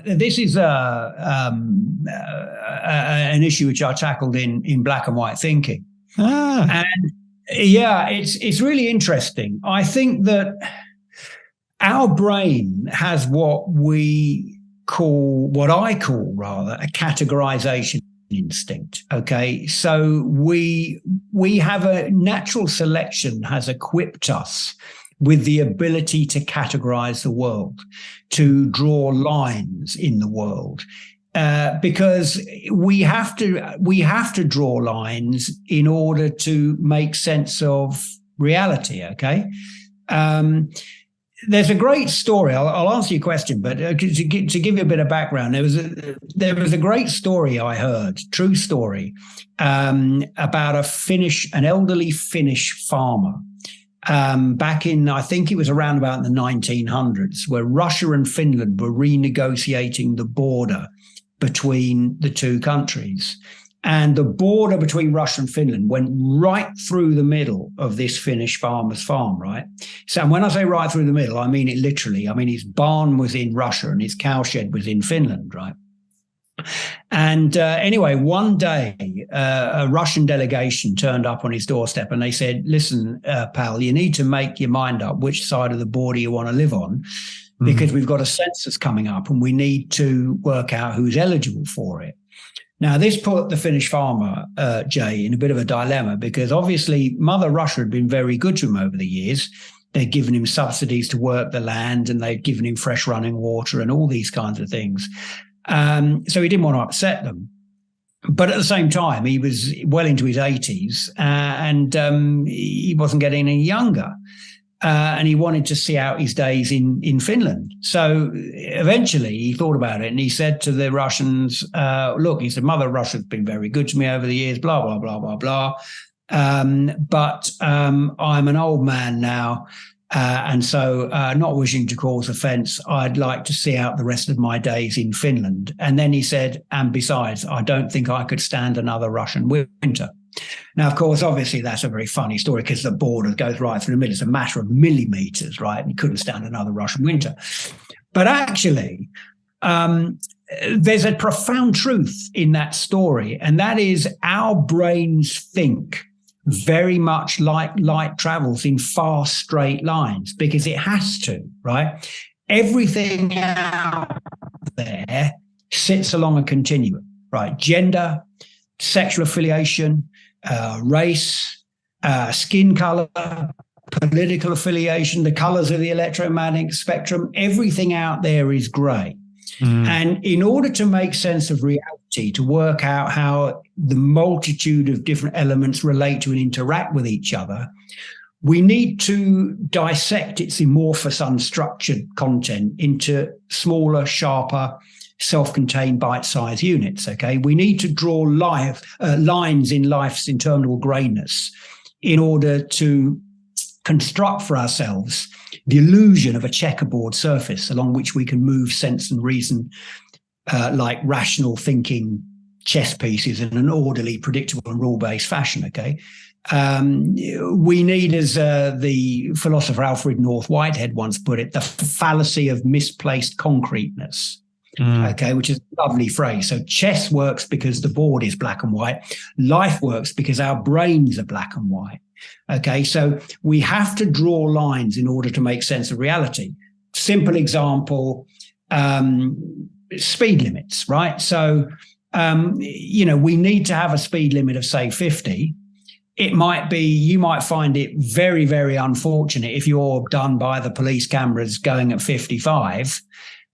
this is an issue which I tackled in Black and White Thinking. And yeah, it's really interesting. I think that our brain has what I call rather a categorization instinct. Okay, so we have a natural selection has equipped us with the ability to categorize the world, to draw lines in the world, because we have to draw lines in order to make sense of reality. Okay. There's a great story. I'll answer your question, but to give you a bit of background, there was a great story I heard, true story, about an elderly Finnish farmer back in, I think it was around about the 1900s, where Russia and Finland were renegotiating the border between the two countries. And the border between Russia and Finland went right through the middle of this Finnish farmer's farm, right? So when I say right through the middle, I mean it literally. I mean, his barn was in Russia and his cowshed was in Finland, right? And anyway, one day, a Russian delegation turned up on his doorstep and they said, listen, pal, you need to make your mind up which side of the border you want to live on, because we've got a census coming up and we need to work out who's eligible for it. Now, this put the Finnish farmer, Jay, in a bit of a dilemma, because obviously Mother Russia had been very good to him over the years. They'd given him subsidies to work the land and they'd given him fresh running water and all these kinds of things. So he didn't want to upset them. But at the same time, he was well into his 80s and he wasn't getting any younger. And he wanted to see out his days in Finland. So eventually he thought about it and he said to the Russians, look, he said, Mother Russia's been very good to me over the years, blah, blah, blah, blah, blah. But I'm an old man now. And so not wishing to cause offense, I'd like to see out the rest of my days in Finland. And then he said, and besides, I don't think I could stand another Russian winter. Now, of course, obviously, that's a very funny story because the border goes right through the middle. It's a matter of millimeters, right? And he couldn't stand another Russian winter. But actually, there's a profound truth in that story, and that is our brains think very much like light travels in fast, straight lines because it has to, right? Everything out there sits along a continuum, right? Gender, sexual affiliation, race, skin color, political affiliation, the colors of the electromagnetic spectrum, everything out there is gray. And in order to make sense of reality, to work out how the multitude of different elements relate to and interact with each other, we need to dissect its amorphous, unstructured content into smaller, sharper, self-contained bite-sized units, okay? We need to draw lines in life's interminable grayness in order to construct for ourselves the illusion of a checkerboard surface along which we can move sense and reason like rational thinking chess pieces in an orderly, predictable and rule-based fashion, okay? We need, as the philosopher Alfred North Whitehead once put it, the fallacy of misplaced concreteness. Okay, which is a lovely phrase. So chess works because the board is black and white. Life works because our brains are black and white. Okay, so we have to draw lines in order to make sense of reality. Simple example, speed limits, right? So, we need to have a speed limit of, say, 50. It might be, you might find it very, very unfortunate if you're done by the police cameras going at 55.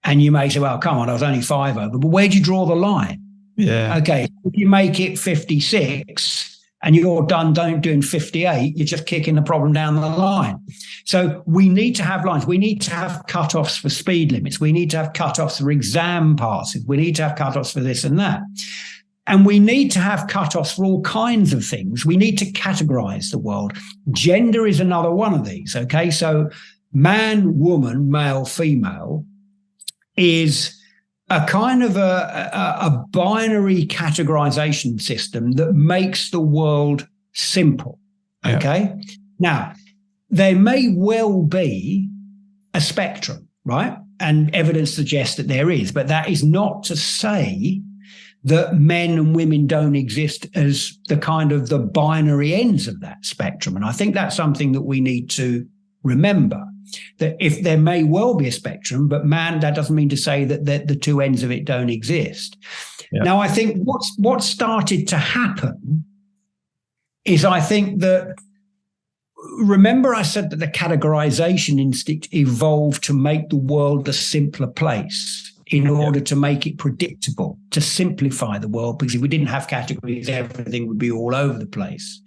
And you may say, well, come on, I was only 5 over. But where do you draw the line? Yeah. Okay, if you make it 56 and you're done doing 58, you're just kicking the problem down the line. So we need to have lines. We need to have cutoffs for speed limits. We need to have cutoffs for exam passes. We need to have cutoffs for this and that. And we need to have cutoffs for all kinds of things. We need to categorize the world. Gender is another one of these, okay? So man, woman, male, female is a kind of a binary categorization system that makes the world simple, okay? Yeah. Now, there may well be a spectrum, right? evidence suggests that there is, but that is not to say that men and women don't exist as the kind of the binary ends of that spectrum. And I think that's something that we need to remember, that if there may well be a spectrum, but that doesn't mean to say that the two ends of it don't exist. Yeah. Now, I think what started to happen is, I think that, remember I said that the categorization instinct evolved to make the world a simpler place in order to make it predictable, to simplify the world, because if we didn't have categories, everything would be all over the place.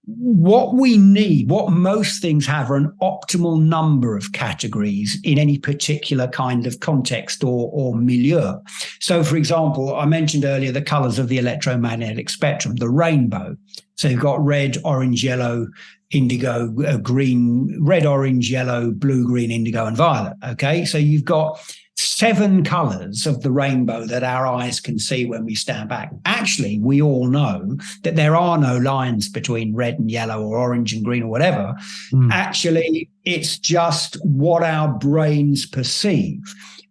What we need, what most things have, are an optimal number of categories in any particular kind of context or milieu. So, for example, I mentioned earlier the colors of the electromagnetic spectrum, the rainbow. So you've got red, orange, yellow, indigo, green, red, orange, yellow, blue, green, indigo, and violet. Okay, so you've got 7 colors of the rainbow that our eyes can see when we stand back. Actually, we all know that there are no lines between red and yellow or orange and green or whatever. Actually, it's just what our brains perceive.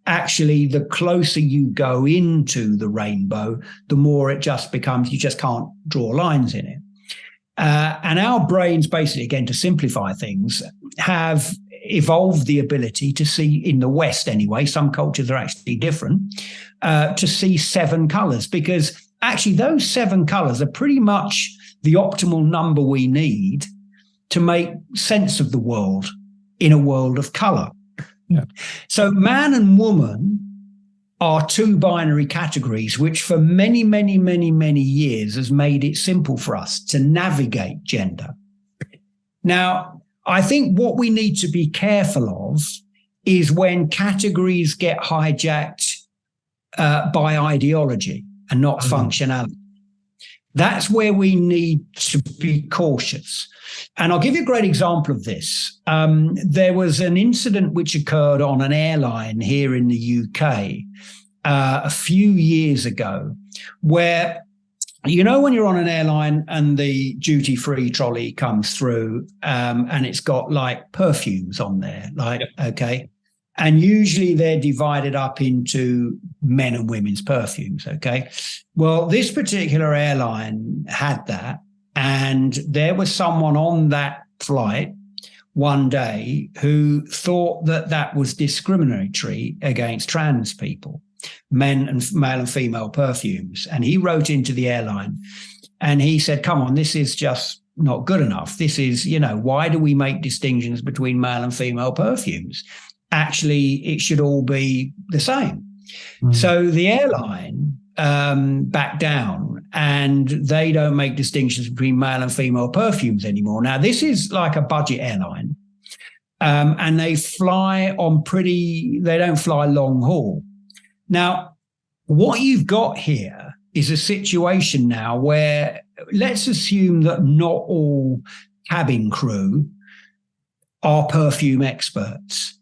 Actually, the closer you go into the rainbow, the more it just becomes, you just can't draw lines in it. And our brains, basically, again, to simplify things, have evolved the ability to see, in the West anyway, some cultures are actually different, to see 7 colors, because actually those 7 colors are pretty much the optimal number we need to make sense of the world in a world of color. Yeah. So man and woman are 2 binary categories, which for many, many, many, many years has made it simple for us to navigate gender. Now, I think what we need to be careful of is when categories get hijacked by ideology and not functionality. That's where we need to be cautious. And I'll give you a great example of this. There was an incident which occurred on an airline here in the UK a few years ago, where, you know, when you're on an airline and the duty-free trolley comes through and it's got like perfumes on there, like, okay. And usually they're divided up into men and women's perfumes, okay. Well, this particular airline had that. And there was someone on that flight one day who thought that that was discriminatory against trans people, male and female perfumes. And he wrote into the airline and he said, come on, this is just not good enough. This is, you know, why do we make distinctions between male and female perfumes? Actually, it should all be the same. So the airline backed down, and they don't make distinctions between male and female perfumes anymore. Now, this is like a budget airline, and they don't fly long haul. Now, what you've got here is a situation now where, let's assume that not all cabin crew are perfume experts.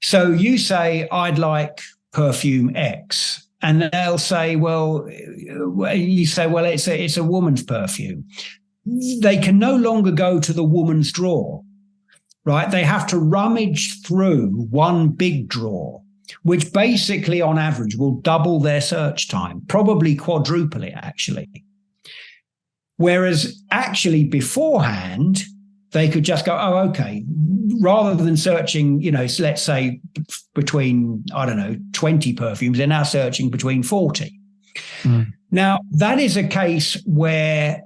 So you say, I'd like perfume X. And they'll say, well, you say, well, it's a woman's perfume. They can no longer go to the woman's drawer, right? They have to rummage through one big drawer, which basically on average will double their search time, probably quadruple it actually. Whereas actually beforehand, they could just go, oh, okay, rather than searching, you know, let's say between, 20 perfumes, they're now searching between 40. Now, that is a case where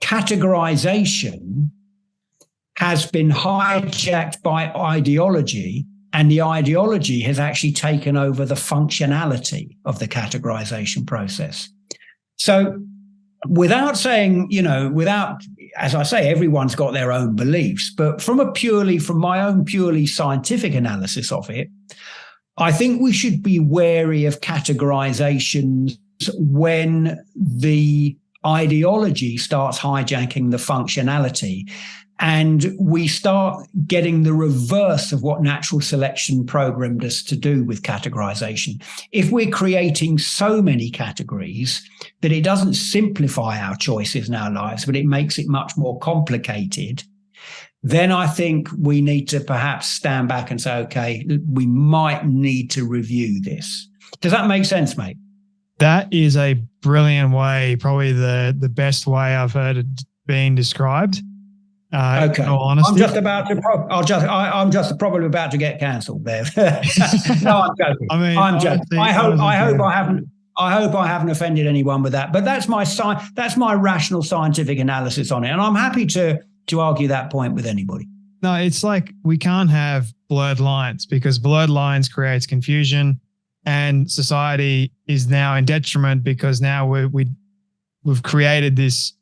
categorization has been hijacked by ideology, and the ideology has actually taken over the functionality of the categorization process. So without saying, as I say, everyone's got their own beliefs, but from my own purely scientific analysis of it, I think we should be wary of categorizations when the ideology starts hijacking the functionality, and we start getting the reverse of what natural selection programmed us to do with categorization. If we're creating so many categories that it doesn't simplify our choices in our lives, but it makes it much more complicated, then I think we need to perhaps stand back and say, okay, we might need to review this. Does that make sense, mate? That is a brilliant way, probably the best way I've heard it being described. Okay. In all honesty. I'm just probably about to get cancelled there. No, I'm joking. I'm joking. I hope I haven't offended anyone with that. But that's my rational scientific analysis on it, and I'm happy to argue that point with anybody. No, it's like we can't have blurred lines, because blurred lines creates confusion, and society is now in detriment because now we've created this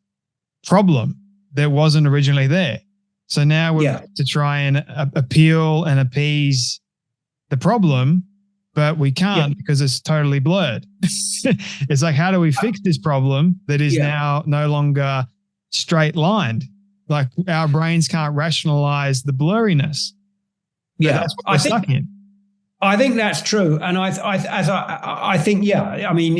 problem that wasn't originally there. So now we're to try and appeal and appease the problem, but we can't because it's totally blurred. It's like, how do we fix this problem that is now no longer straight lined? Like, our brains can't rationalize the blurriness. Yeah, that's what we're stuck in. I think that's true, and I think I mean,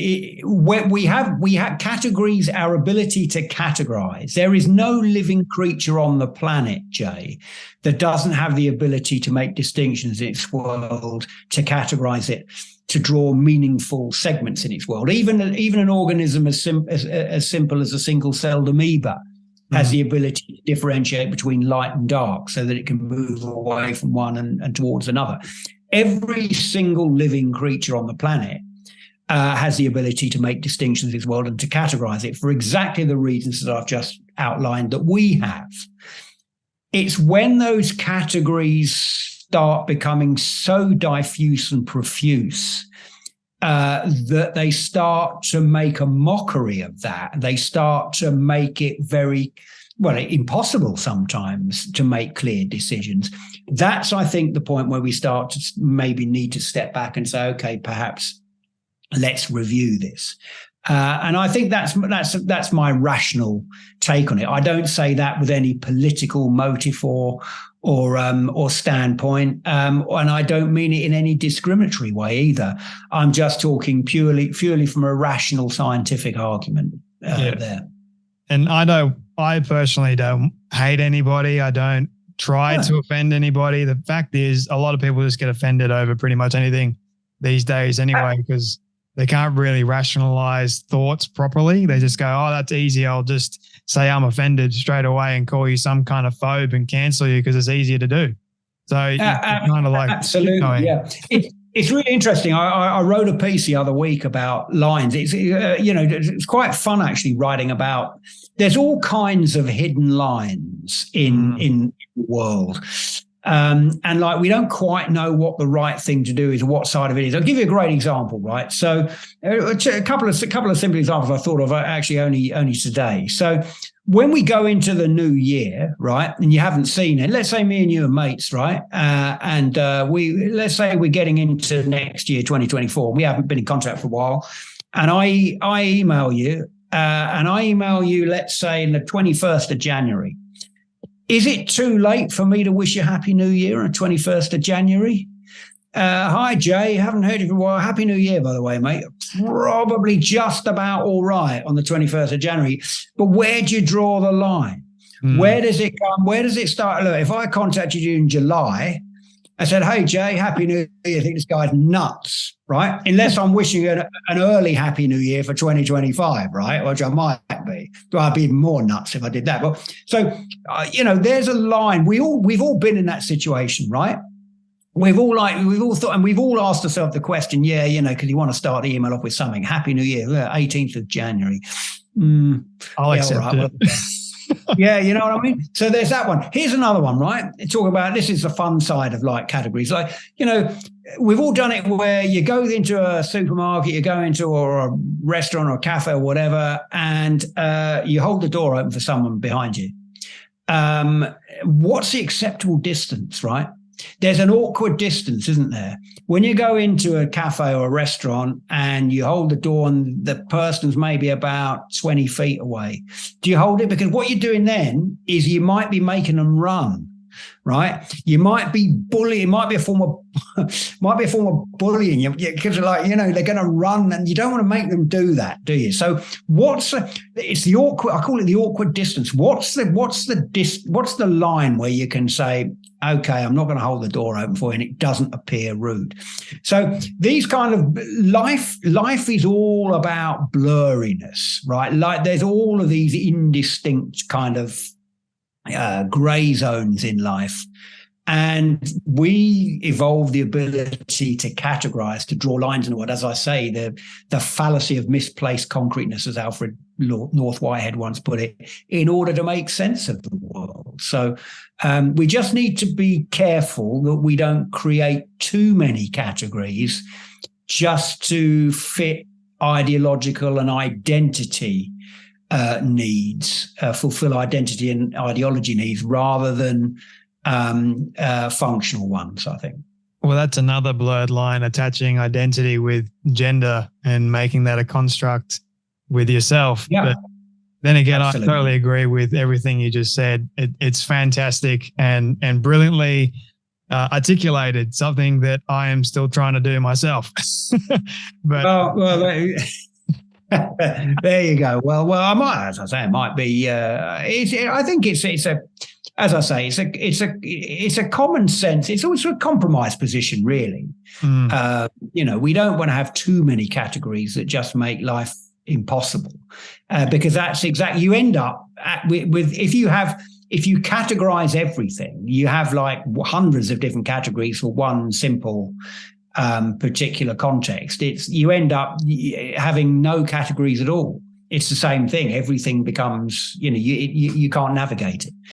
we have categories, our ability to categorize. There is no living creature on the planet, Jay, that doesn't have the ability to make distinctions in its world, to categorize it, to draw meaningful segments in its world. Even an organism as simple as a single-celled amoeba has the ability to differentiate between light and dark, so that it can move away from one and towards another. Every single living creature on the planet has the ability to make distinctions in its world and to categorize it for exactly the reasons that I've just outlined that we have. It's when those categories start becoming so diffuse and profuse that they start to make a mockery of that. They start to make it very, impossible sometimes to make clear decisions. That's, I think, the point where we start to maybe need to step back and say, okay, perhaps let's review this. And I think that's my rational take on it. I don't say that with any political motive or standpoint, and I don't mean it in any discriminatory way either. I'm just talking purely from a rational scientific argument there. And I personally don't hate anybody. I don't try to offend anybody. The fact is, a lot of people just get offended over pretty much anything these days anyway, because they can't really rationalize thoughts properly. They just go, oh, that's easy. I'll just say I'm offended straight away and call you some kind of phobe and cancel you because it's easier to do. So you kind of like, absolutely, yeah. It's really interesting. I wrote a piece the other week about lines. It's quite fun actually writing about. There's all kinds of hidden lines in the world. And like, we don't quite know what the right thing to do is, what side of it is. I'll give you a great example, right? So a couple of simple examples I thought of actually only today. So when we go into the new year, right, and you haven't seen it, let's say me and you are mates, right? Let's say we're getting into next year, 2024. We haven't been in contact for a while. And I email you, let's say in the 21st of January. Is it too late for me to wish you Happy New Year on the 21st of January? Hi, Jay. Haven't heard you for a while. Happy New Year, by the way, mate. Probably just about all right on the 21st of January. But where do you draw the line? Where does it come? Where does it start? Look, if I contacted you in July, I said, hey, Jay, Happy New Year. I think this guy's nuts, right? Unless I'm wishing you an early Happy New Year for 2025, right? Which I might be. But I'd be even more nuts if I did that. But so, there's a line. We've all been in that situation, right? We've all thought, and we've all asked ourselves the question, because you want to start the email off with something. Happy New Year, 18th of January. I'll accept it. Yeah, you know what I mean? So there's that one. Here's another one, right? Talk about, this is the fun side of like categories. Like, we've all done it where you go into a supermarket, you go into or a restaurant or a cafe or whatever, and you hold the door open for someone behind you. What's the acceptable distance, right? There's an awkward distance, isn't there? When you go into a cafe or a restaurant and you hold the door and the person's maybe about 20 feet away, do you hold it? Because what you're doing then is you might be making them run. right? You might be bullying. It might be a form of bullying, because they're going to run, and you don't want to make them do that, do you? So it's the awkward. I call it the awkward distance. What's the line where you can say, okay, I'm not going to hold the door open for you, and it doesn't appear rude. So these kind of life is all about blurriness, right? Like there's all of these indistinct kind of gray zones in life. And we evolved the ability to categorize, to draw lines in the world. As I say, the fallacy of misplaced concreteness, as Alfred North Whitehead once put it, in order to make sense of the world. So we just need to be careful that we don't create too many categories just to fit ideological and identity needs, fulfill identity and ideology needs, rather than functional ones, I think. Well, that's another blurred line, attaching identity with gender and making that a construct with yourself. Yeah. But then again, Absolutely. I totally agree with everything you just said. It's fantastic and brilliantly articulated, something that I am still trying to do myself. But there you go. Well, I might, as I say, it might be. I think it's a. As I say, it's a common sense. It's also a compromise position, really. We don't want to have too many categories that just make life impossible, because that's exactly, you end up with if you categorize everything, you have like hundreds of different categories for one simple particular context. You end up having no categories at all. It's the same thing. Everything becomes, you can't navigate it.